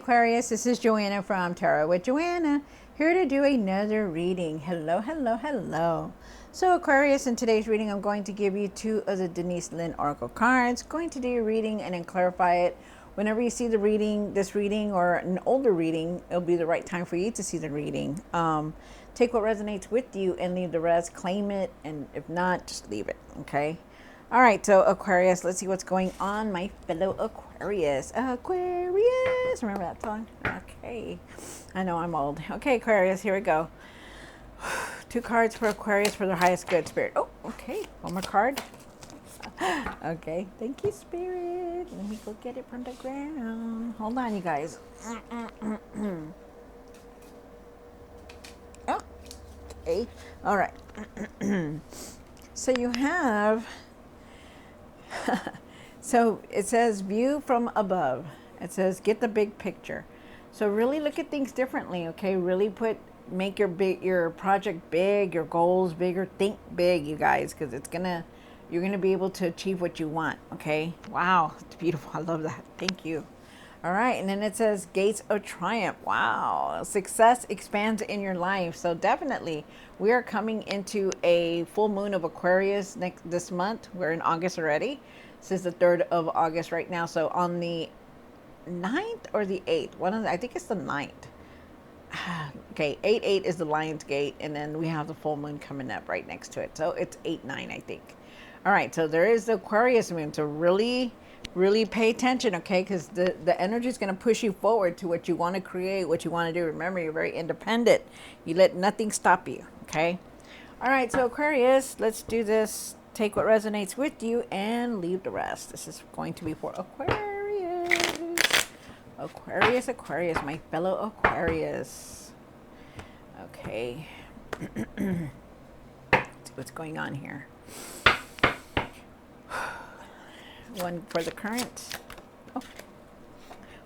Aquarius, this is Joanna from Tarot with Joanna, here to do another reading. Hello, hello, hello. So Aquarius, in today's reading, I'm going to give you two of the Denise Lynn Oracle cards. Going to do your reading and then clarify it. Whenever you see the reading, this reading or an older reading, it'll be the right time for you to see the reading. Take what resonates with you and leave the rest. Claim it, and if not, just leave it, okay? All right, so Aquarius, let's see what's going on, my fellow Aquarius. Aquarius, remember that song? Okay, I know I'm old. Okay, Aquarius, here we go. Two cards for Aquarius for their highest good, Spirit. Oh, okay, one more card. Okay, thank you, Spirit. Let me go get it from the ground. Hold on, you guys. Oh, okay, all right. So you have... So it says view from above. It says get the big picture. So really look at things differently, okay? Really make your project big, your goals bigger. Think big, you guys, because you're gonna be able to achieve what you want, okay? Wow, it's beautiful. I love that. Thank you. All right, and then it says gates of triumph. Wow, success expands in your life. So definitely, we are coming into a full moon of Aquarius this month. We're in August already. This is the 3rd of August right now. So on the 9th or the 8th, I think it's the 9th. Okay, 8/8 is the Lion's Gate, and then we have the full moon coming up right next to it. So it's 8/9, I think. All right, so there is the Aquarius moon. So really pay attention, okay? Because the energy is going to push you forward to what you want to create, what you want to do. Remember, you're very independent. You let nothing stop you, okay? All right, so Aquarius, let's do this. Take what resonates with you and leave the rest. This is going to be for Aquarius. Aquarius, my fellow Aquarius. Okay. Let's see what's going on here. One for the current. Oh,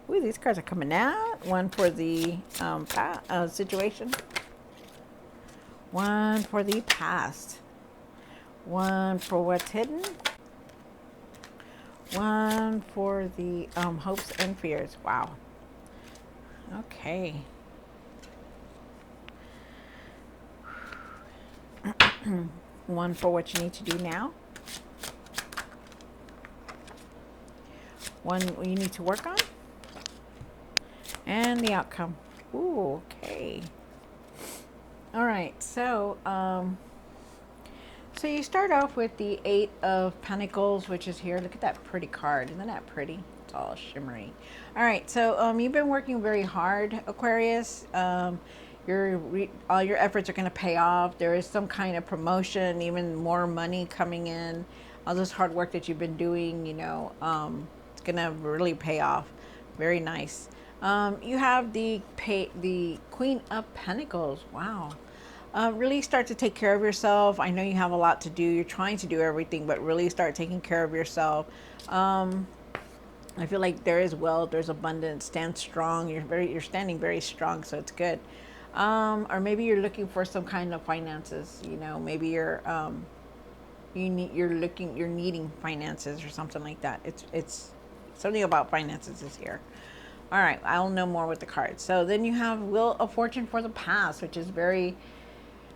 ooh, these cards are coming out. One for the situation. One for the past. One for what's hidden. One for the hopes and fears. Wow. Okay. One for what you need to do now. One you need to work on, and the outcome. Ooh, okay. All right, so so you start off with the 8 of Pentacles, which is here. Look at that pretty card. Isn't that pretty? It's all shimmery. All right, so you've been working very hard, Aquarius. All your efforts are going to pay off. There is some kind of promotion, even more money coming in. All this hard work that you've been doing, you know, gonna really pay off. Very nice. You have the Queen of Pentacles. Wow. Really start to take care of yourself. I know you have a lot to do. You're trying to do everything, but really start taking care of yourself. I feel like there is wealth, there's abundance. Stand strong. You're standing very strong, so it's good. Or maybe you're looking for some kind of finances. You know, maybe you're needing finances or something like that. It's something about finances is here. All right, I'll know more with the cards. So then you have Wheel of Fortune for the past, which is very,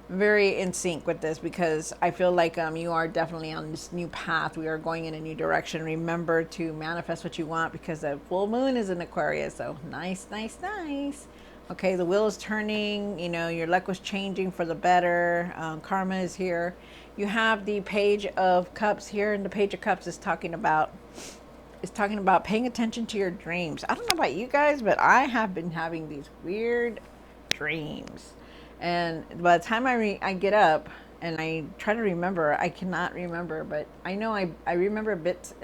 very in sync with this, because I feel like you are definitely on this new path. We are going in a new direction. Remember to manifest what you want, because the full moon is in Aquarius. So nice, nice, nice. Okay, the wheel is turning. You know, your luck was changing for the better. Karma is here. You have the Page of Cups here, and the Page of Cups is talking about paying attention to your dreams. I don't know about you guys, but I have been having these weird dreams. And by the time I get up and I try to remember, I cannot remember, but I know I remember bits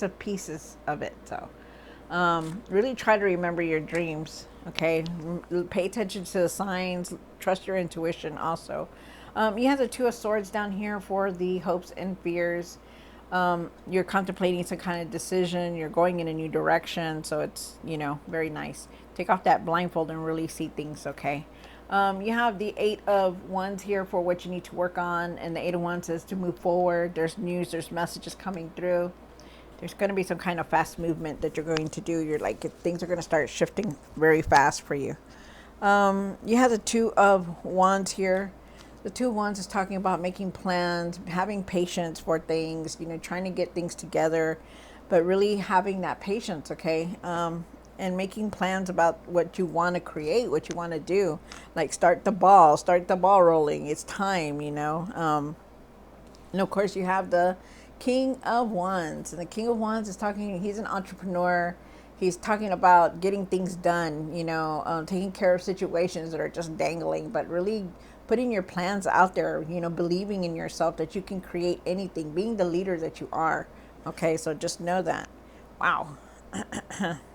of pieces of it. So really try to remember your dreams, okay? Pay attention to the signs. Trust your intuition also. You have the Two of Swords down here for the hopes and fears. You're contemplating some kind of decision. You're going in a new direction. So it's, you know, very nice. Take off that blindfold and really see things, okay? You have the 8 of Wands here for what you need to work on. And the 8 of Wands is to move forward. There's news. There's messages coming through. There's going to be some kind of fast movement that you're going to do. You're like, things are going to start shifting very fast for you. You have the Two of Wands here. The Two of Wands is talking about making plans, having patience for things, you know, trying to get things together, but really having that patience, okay? And making plans about what you want to create, what you want to do. Like start the ball rolling. It's time, you know. And of course, you have the King of Wands. And the King of Wands is talking, he's an entrepreneur. He's talking about getting things done, you know, taking care of situations that are just dangling, but really putting your plans out there, you know, believing in yourself that you can create anything, being the leader that you are. Okay, so just know that. Wow.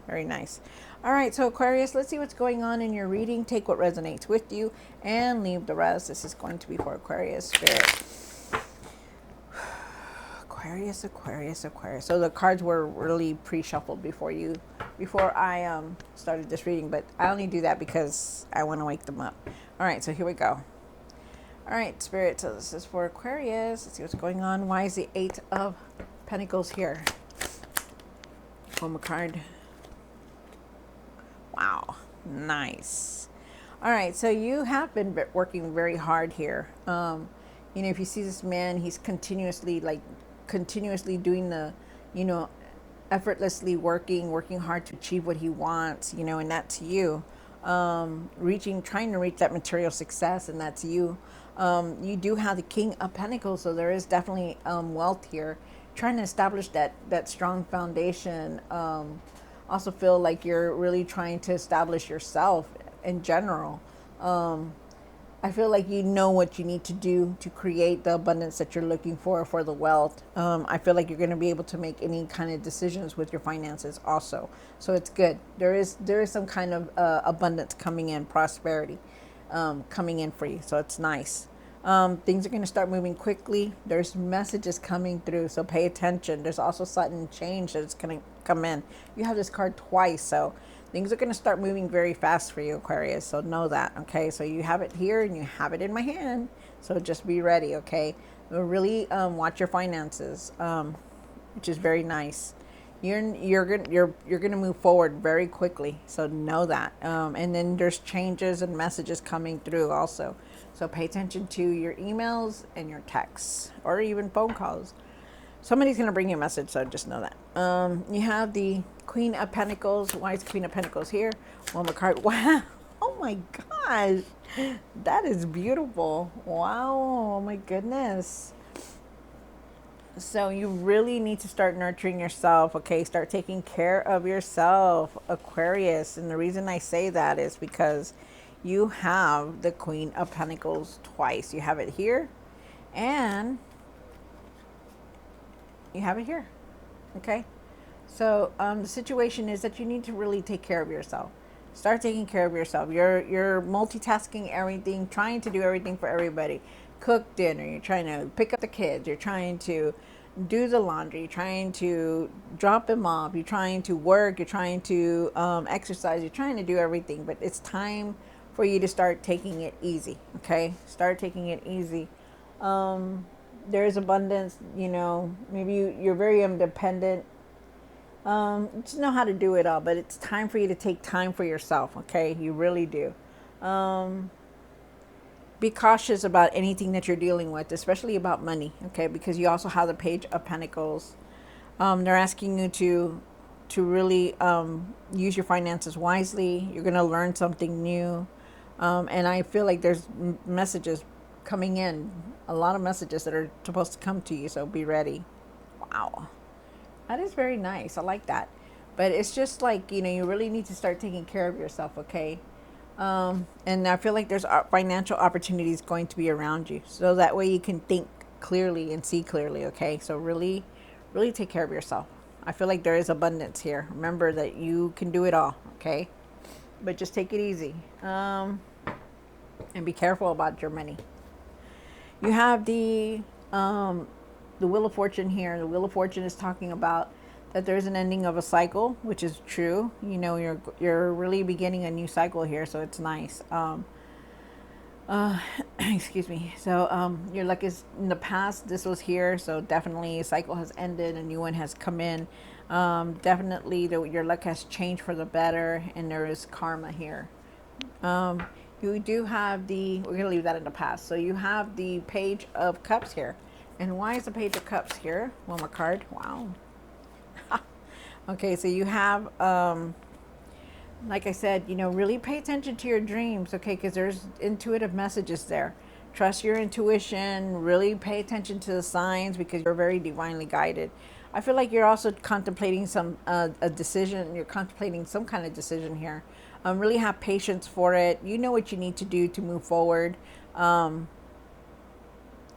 Very nice. All right, so Aquarius, let's see what's going on in your reading. Take what resonates with you and leave the rest. This is going to be for Aquarius Spirit. Aquarius, Aquarius, Aquarius. So the cards were really pre-shuffled before I started this reading, but I only do that because I want to wake them up. All right, so here we go. All right, Spirit, so this is for Aquarius. Let's see what's going on. Why is the Eight of Pentacles here? Home a card. Wow, nice. All right, so you have been working very hard here. You know, if you see this man, he's continuously doing the, you know, effortlessly working hard to achieve what he wants, you know, and that's you. Trying to reach that material success, and that's you. You do have the King of Pentacles, so there is definitely wealth here. Trying to establish that strong foundation. Also feel like you're really trying to establish yourself in general. I feel like you know what you need to do to create the abundance that you're looking for the wealth. I feel like you're going to be able to make any kind of decisions with your finances also. So it's good. There is some kind of abundance coming in, prosperity coming in for you. So it's nice. Things are going to start moving quickly. There's messages coming through, so pay attention. There's also sudden change that's going to come in. You have this card twice, so things are going to start moving very fast for you, Aquarius. So know that, okay? So you have it here and you have it in my hand. So just be ready, okay? Really watch your finances, which is very nice. You're gonna move forward very quickly. So know that. And then there's changes and messages coming through also. So pay attention to your emails and your texts or even phone calls. Somebody's going to bring you a message, so just know that. You have the Queen of Pentacles. Why is Queen of Pentacles here? One more card. Wow. Oh my gosh. That is beautiful. Wow. Oh my goodness. So you really need to start nurturing yourself, okay? Start taking care of yourself, Aquarius. And the reason I say that is because you have the Queen of Pentacles twice. You have it here and you have it here, okay? So the situation is that you need to really take care of yourself. Start taking care of yourself. You're multitasking everything, trying to do everything for everybody. Cook dinner, you're trying to pick up the kids, you're trying to do the laundry, you're trying to drop them off, you're trying to work, you're trying to exercise, you're trying to do everything, but it's time for you to start taking it easy, okay? Start taking it easy. There is abundance, you know, maybe you're very independent. Just know how to do it all, but it's time for you to take time for yourself, okay? You really do. Be cautious about anything that you're dealing with, especially about money, okay? Because you also have the Page of Pentacles. They're asking you to really use your finances wisely. You're going to learn something new. And I feel like there's messages coming in, a lot of messages that are supposed to come to you, so be ready. Wow. That is very nice. I like that. But it's just like, you know, you really need to start taking care of yourself, okay? And I feel like there's financial opportunities going to be around you. So that way you can think clearly and see clearly, okay? So really, really take care of yourself. I feel like there is abundance here. Remember that you can do it all, okay? But just take it easy. And be careful about your money. You have the Wheel of Fortune here. The Wheel of Fortune is talking about that there's an ending of a cycle, which is true. You know, you're really beginning a new cycle here, so it's nice. Uh, excuse me. So your luck is in the past. This was here, so definitely a cycle has ended, a new one has come in. Definitely, your luck has changed for the better, and there is karma here. Um, you do have the. We're gonna leave that in the past. So you have the Page of Cups here, and why is the Page of Cups here? One more card. Wow. Okay, so you have like I said, really pay attention to your dreams, okay? Because there's intuitive messages there. Trust your intuition, really pay attention to the signs because you're very divinely guided. I feel like you're also contemplating a decision, you're contemplating some kind of decision here. Really have patience for it. You know what you need to do to move forward.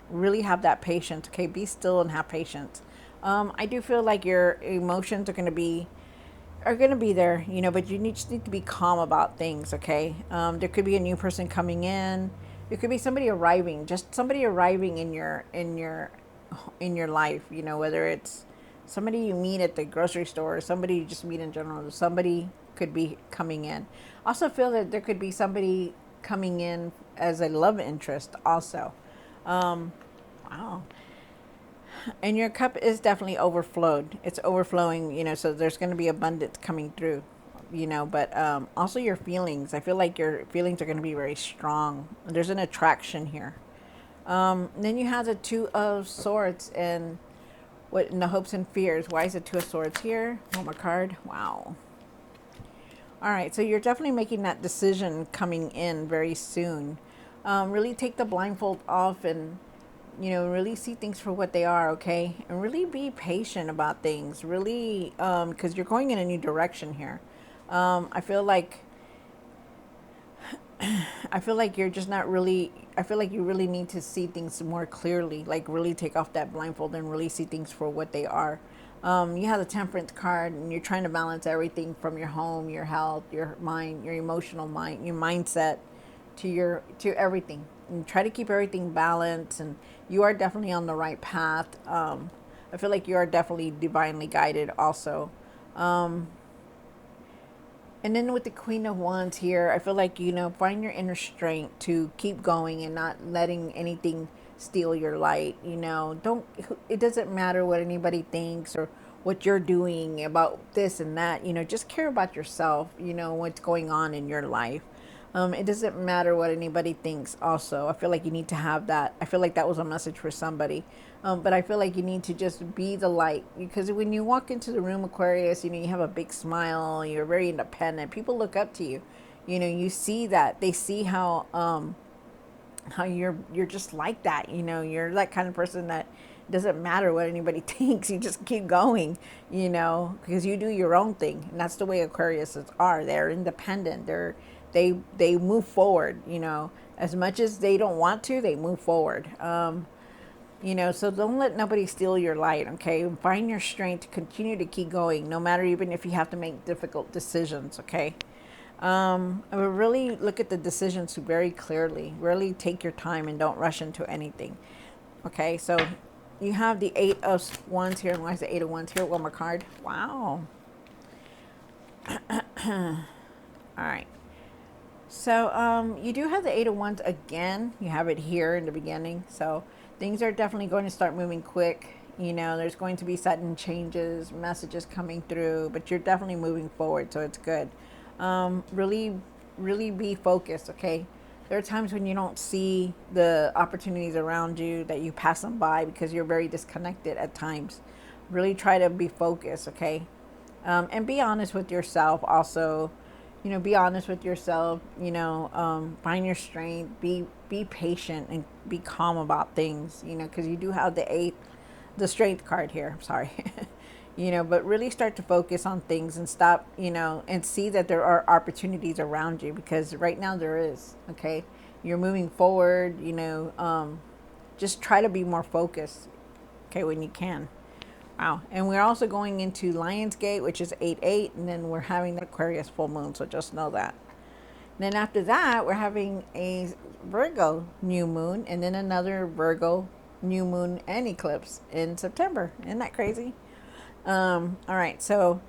Really have that patience, okay? Be still and have patience. I do feel like your emotions are going to be there, but just need to be calm about things, okay? There could be a new person coming in. There could be somebody arriving, just somebody arriving in your life, whether it's somebody you meet at the grocery store or somebody you just meet in general. Somebody could be coming in. Also feel that there could be somebody coming in as a love interest also. Wow. And your cup is definitely overflowed. It's overflowing, so there's going to be abundance coming through, but also your feelings. I feel like your feelings are going to be very strong. There's an attraction here. Then you have the Two of Swords and what in the hopes and fears. Why is the Two of Swords here? One more card. Wow. All right, so you're definitely making that decision coming in very soon. Really take the blindfold off and really see things for what they are, okay? And really be patient about things, really, because you're going in a new direction here. I feel like you're just not really. I feel like you really need to see things more clearly, like really take off that blindfold and really see things for what they are. You have the Temperance card, and you're trying to balance everything from your home, your health, your mind, your emotional mind, your mindset, to everything, and try to keep everything balanced. And you are definitely on the right path. I feel like you are definitely divinely guided also. And then with the Queen of Wands here, I feel like, find your inner strength to keep going and not letting anything steal your light. Don't, it doesn't matter what anybody thinks or what you're doing about this and that. Just care about yourself, what's going on in your life. It doesn't matter what anybody thinks also. I feel like you need to have that. I feel like that was a message for somebody. But I feel like you need to just be the light, because when you walk into the room, Aquarius, you have a big smile, you're very independent. People look up to you. You see that. They see how you're just like that. You're that kind of person that doesn't matter what anybody thinks. You just keep going, because you do your own thing. And that's the way Aquariuses are. They're independent. They move forward, as much as they don't want to, they move forward. So don't let nobody steal your light, okay? Find your strength to continue to keep going, no matter even if you have to make difficult decisions, okay? I would really look at the decisions very clearly. Really take your time and don't rush into anything, okay? So you have the Eight of Wands here. And why is the Eight of Wands here? One more card. Wow. All right. So you do have the Eight of Wands again. You have it here in the beginning. So things are definitely going to start moving quick. There's going to be sudden changes, messages coming through, but you're definitely moving forward, so it's good. Really, really be focused, okay? There are times when you don't see the opportunities around you, that you pass them by because you're very disconnected at times. Really try to be focused, okay? And be honest with yourself also. Be honest with yourself, find your strength, be patient and be calm about things, because you do have the strength card here. Sorry. But really start to focus on things and stop, and see that there are opportunities around you, because right now there is, okay? You're moving forward, just try to be more focused, okay, when you can. Wow. And we're also going into Lionsgate, which is 8/8, and then we're having the Aquarius full moon, so just know that. Then after that, we're having a Virgo new moon, and then another Virgo new moon and eclipse in September. Isn't that crazy? All right, so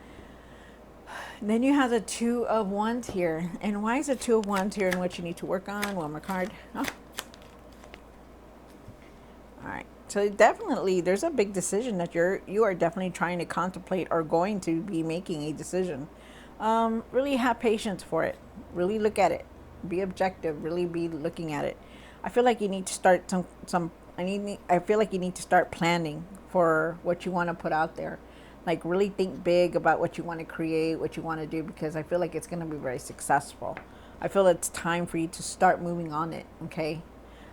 Then you have the Two of Wands here. And why is the Two of Wands here and what you need to work on? One more card. Oh. All right. So definitely there's a big decision that you are definitely trying to contemplate or going to be making a decision. Really have patience for it. Really look at it. Be objective. Really be looking at it. I feel like you need to start I feel like you need to start planning for what you want to put out there. Like really think big about what you want to create, what you want to do, because I feel like it's going to be very successful. I feel it's time for you to start moving on it. Okay.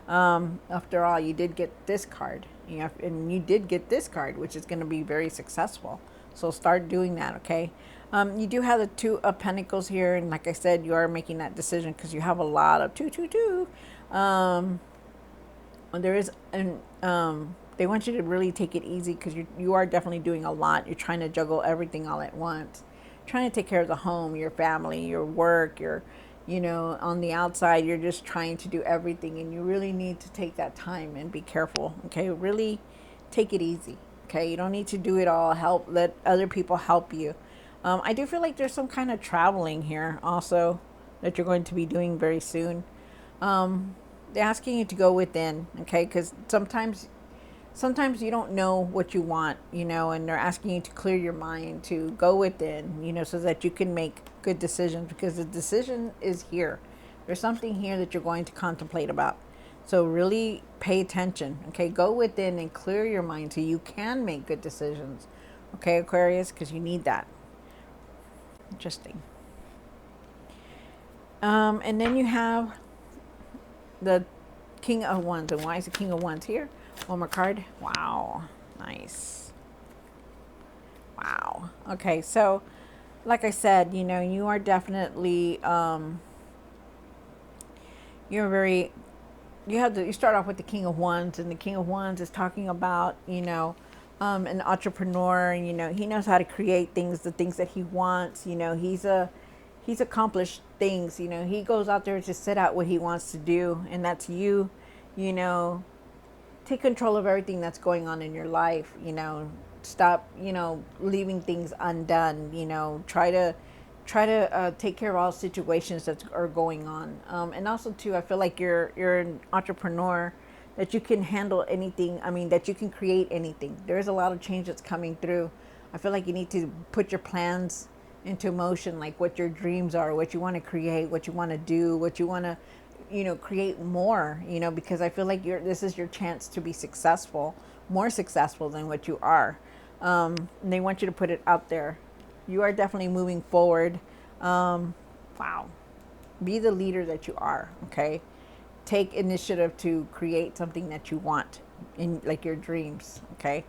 After all, you did get this card, and you did get this card, which is going to be very successful. So start doing that. Okay. You do have the Two of Pentacles here, and like I said, you are making that decision because you have a lot of two. There is an they want you to really take it easy because you are definitely doing a lot. You're trying to juggle everything all at once, trying to take care of the home, your family, your work, your on the outside you're just trying to do everything, and you really need to take that time and be careful. Okay, really take it easy. Okay, you don't need to do it all. Let other people help you. I do feel like there's some kind of traveling here also that you're going to be doing very soon. They're asking you to go within. Okay, because sometimes you don't know what you want, and they're asking you to clear your mind, to go within, so that you can make good decisions, because the decision is here. There's something here that you're going to contemplate about. So really pay attention. Okay, go within and clear your mind so you can make good decisions. Okay, Aquarius, because you need that. Interesting. And then you have the King of Wands. And why is the King of Wands here? One more card. Wow. Nice. Wow. Okay, so like I said, you are definitely you start off with the King of Wands, and the King of Wands is talking about, an entrepreneur, and he knows how to create things, the things that he wants. He's accomplished things. He goes out there to set out what he wants to do, and that's you. Take control of everything that's going on in your life. Stop leaving things undone. Try to take care of all situations that are going on. And also too, I feel like you're an entrepreneur, that you can handle anything. I mean, that you can create anything. There's a lot of change that's coming through. I feel like you need to put your plans into motion, like what your dreams are, what you want to create, what you want to do, what you want to create more, because I feel like this is your chance to be successful, more successful than what you are. And they want you to put it out there. You are definitely moving forward. Wow. Be the leader that you are. Okay. Take initiative to create something that you want in, like, your dreams. Okay.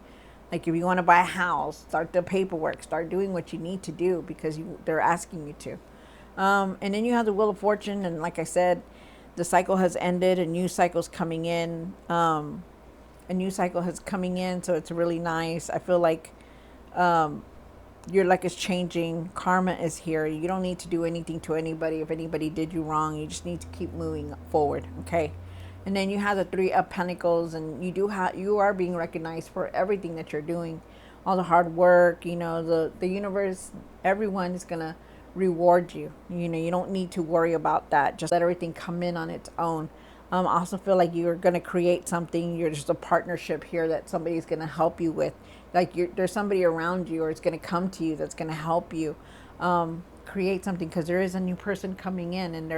Like if you want to buy a house, start the paperwork, start doing what you need to do because they're asking you to. And then you have the Wheel of Fortune, and like I said, the cycle has ended. A new cycle's coming in. A new cycle has coming in, so it's really nice. I feel like your luck is changing. Karma is here. You don't need to do anything to anybody. If anybody did you wrong, you just need to keep moving forward. Okay. And then you have the Three of Pentacles, and you are being recognized for everything that you're doing, all the hard work. The universe, everyone is gonna reward you. You don't need to worry about that. Just let everything come in on its own. I also feel like you're going to create something. You're just a partnership here that somebody's going to help you with. Like there's somebody around you, or it's going to come to you that's going to help you create something, because there is a new person coming in, and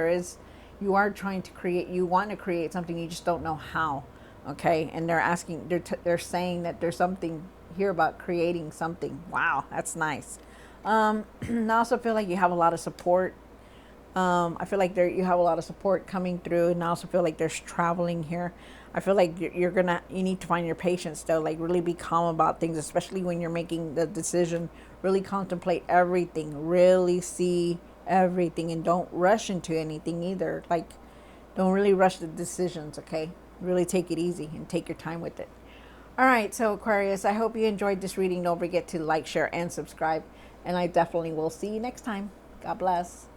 you are trying to create. You want to create something, you just don't know how. Okay, and they're saying that there's something here about creating something. Wow, that's nice. I also feel like you have a lot of support. I feel like you have a lot of support coming through, and I also feel like there's traveling here. I feel like you need to find your patience though. Like really be calm about things, especially when you're making the decision. Really contemplate everything. Really see everything, and don't rush into anything either. Like don't really rush the decisions. Okay, really take it easy and take your time with it. All right, so Aquarius, I hope you enjoyed this reading. Don't forget to like, share, and subscribe. And I definitely will see you next time. God bless.